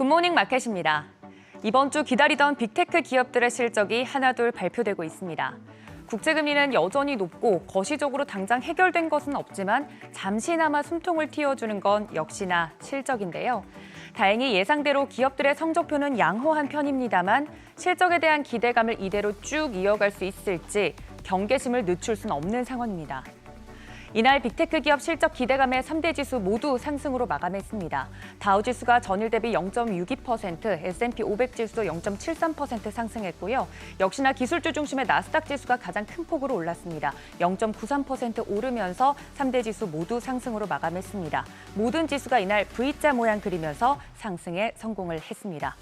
굿모닝 마켓입니다. 이번 주 기다리던 빅테크 기업들의 실적이 하나둘 발표되고 있습니다. 국제금리는 여전히 높고 거시적으로 당장 해결된 것은 없지만 잠시나마 숨통을 틔워주는 건 역시나 실적인데요. 다행히 예상대로 기업들의 성적표는 양호한 편입니다만 실적에 대한 기대감을 이대로 쭉 이어갈 수 있을지 경계심을 늦출 수는 없는 상황입니다. 이날 빅테크 기업 실적 기대감에 3대 지수 모두 상승으로 마감했습니다. 다우지수가 전일 대비 0.62%, S&P 500 지수도 0.73% 상승했고요. 역시나 기술주 중심의 나스닥 지수가 가장 큰 폭으로 올랐습니다. 0.93% 오르면서 3대 지수 모두 상승으로 마감했습니다. 모든 지수가 이날 V자 모양 그리면서 상승에 성공을 했습니다.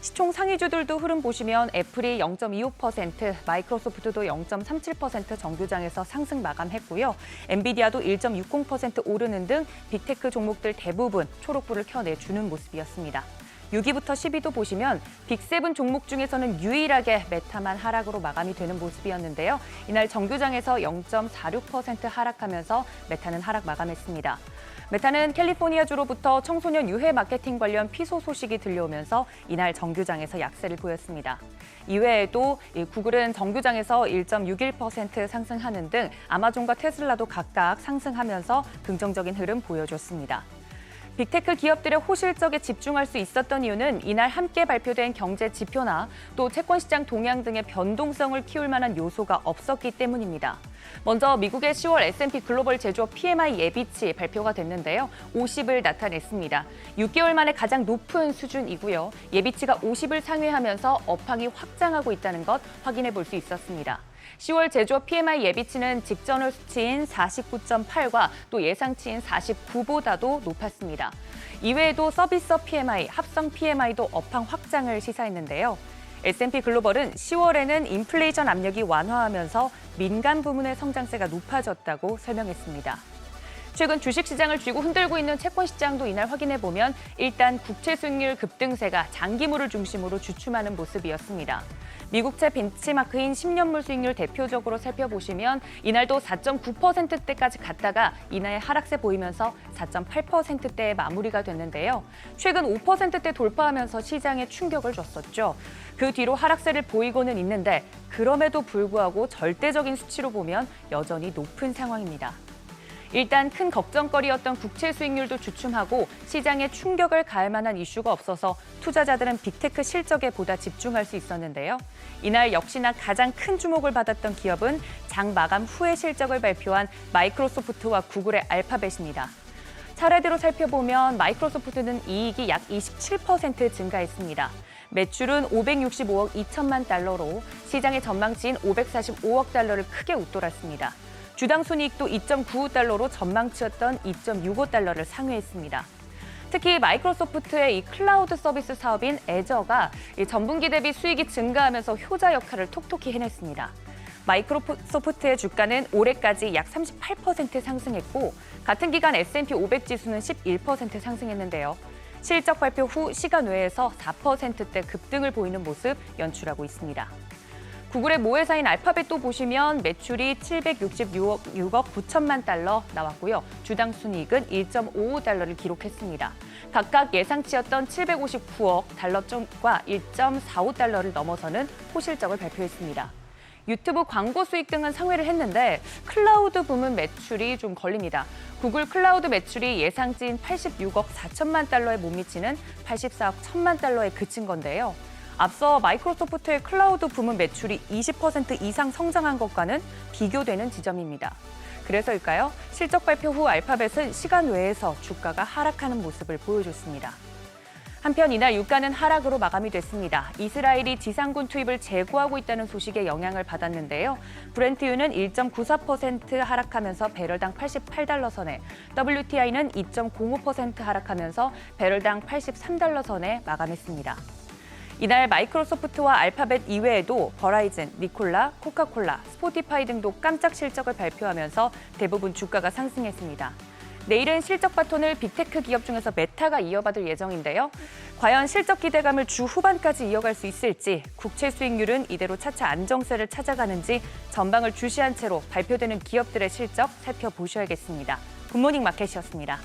시총 상위주들도 흐름 보시면 애플이 0.25%, 마이크로소프트도 0.37% 정규장에서 상승 마감했고요. 엔비디아도 1.60% 오르는 등 빅테크 종목들 대부분 초록불을 켜내주는 모습이었습니다. 6위부터 10위도 보시면 빅7 종목 중에서는 유일하게 메타만 하락으로 마감이 되는 모습이었는데요. 이날 정규장에서 0.46% 하락하면서 메타는 하락 마감했습니다. 메타는 캘리포니아주로부터 청소년 유해 마케팅 관련 피소 소식이 들려오면서 이날 정규장에서 약세를 보였습니다. 이외에도 구글은 정규장에서 1.61% 상승하는 등 아마존과 테슬라도 각각 상승하면서 긍정적인 흐름 보여줬습니다. 빅테크 기업들의 호실적에 집중할 수 있었던 이유는 이날 함께 발표된 경제 지표나 또 채권시장 동향 등의 변동성을 키울 만한 요소가 없었기 때문입니다. 먼저 미국의 10월 S&P 글로벌 제조업 PMI 예비치 발표가 됐는데요. 50을 나타냈습니다. 6개월 만에 가장 높은 수준이고요. 예비치가 50을 상회하면서 업황이 확장하고 있다는 것 확인해 볼 수 있었습니다. 10월 제조업 PMI 예비치는 직전월 수치인 49.8과 또 예상치인 49보다도 높았습니다. 이외에도 서비스업 PMI, 합성 PMI도 업황 확장을 시사했는데요. S&P 글로벌은 10월에는 인플레이션 압력이 완화하면서 민간 부문의 성장세가 높아졌다고 설명했습니다. 최근 주식시장을 쥐고 흔들고 있는 채권시장도 이날 확인해보면 일단 국채 수익률 급등세가 장기물을 중심으로 주춤하는 모습이었습니다. 미국채 벤치마크인 10년물 수익률 대표적으로 살펴보시면 이날도 4.9%대까지 갔다가 이날 하락세 보이면서 4.8%대에 마무리가 됐는데요. 최근 5%대 돌파하면서 시장에 충격을 줬었죠. 그 뒤로 하락세를 보이고는 있는데 그럼에도 불구하고 절대적인 수치로 보면 여전히 높은 상황입니다. 일단 큰 걱정거리였던 국채 수익률도 주춤하고 시장에 충격을 가할 만한 이슈가 없어서 투자자들은 빅테크 실적에 보다 집중할 수 있었는데요. 이날 역시나 가장 큰 주목을 받았던 기업은 장 마감 후에 실적을 발표한 마이크로소프트와 구글의 알파벳입니다. 차례대로 살펴보면 마이크로소프트는 이익이 약 27% 증가했습니다. 매출은 565억 2천만 달러로 시장의 전망치인 545억 달러를 크게 웃돌았습니다. 주당 순이익도 2.95달러로 전망치였던 2.65달러를 상회했습니다. 특히 마이크로소프트의 이 클라우드 서비스 사업인 애저가 전분기 대비 수익이 증가하면서 효자 역할을 톡톡히 해냈습니다. 마이크로소프트의 주가는 올해까지 약 38% 상승했고 같은 기간 S&P 500 지수는 11% 상승했는데요. 실적 발표 후 시간 외에서 4%대 급등을 보이는 모습 연출하고 있습니다. 구글의 모회사인 알파벳도 보시면 매출이 766억 9천만 달러 나왔고요. 주당 순이익은 1.55달러를 기록했습니다. 각각 예상치였던 759억 달러과 1.45달러를 넘어서는 호실적을 발표했습니다. 유튜브 광고 수익 등은 상회를 했는데 클라우드 부문 매출이 좀 걸립니다. 구글 클라우드 매출이 예상치인 86억 4천만 달러에 못 미치는 84억 1천만 달러에 그친 건데요. 앞서 마이크로소프트의 클라우드 부문 매출이 20% 이상 성장한 것과는 비교되는 지점입니다. 그래서일까요? 실적 발표 후 알파벳은 시간 외에서 주가가 하락하는 모습을 보여줬습니다. 한편 이날 유가는 하락으로 마감이 됐습니다. 이스라엘이 지상군 투입을 재고하고 있다는 소식에 영향을 받았는데요. 브렌트유는 1.94% 하락하면서 배럴당 88달러 선에, WTI는 2.05% 하락하면서 배럴당 83달러 선에 마감했습니다. 이날 마이크로소프트와 알파벳 이외에도 버라이즌, 니콜라, 코카콜라, 스포티파이 등도 깜짝 실적을 발표하면서 대부분 주가가 상승했습니다. 내일은 실적 바톤을 빅테크 기업 중에서 메타가 이어받을 예정인데요. 과연 실적 기대감을 주 후반까지 이어갈 수 있을지, 국채 수익률은 이대로 차차 안정세를 찾아가는지 전방을 주시한 채로 발표되는 기업들의 실적 살펴보셔야겠습니다. 굿모닝 마켓이었습니다.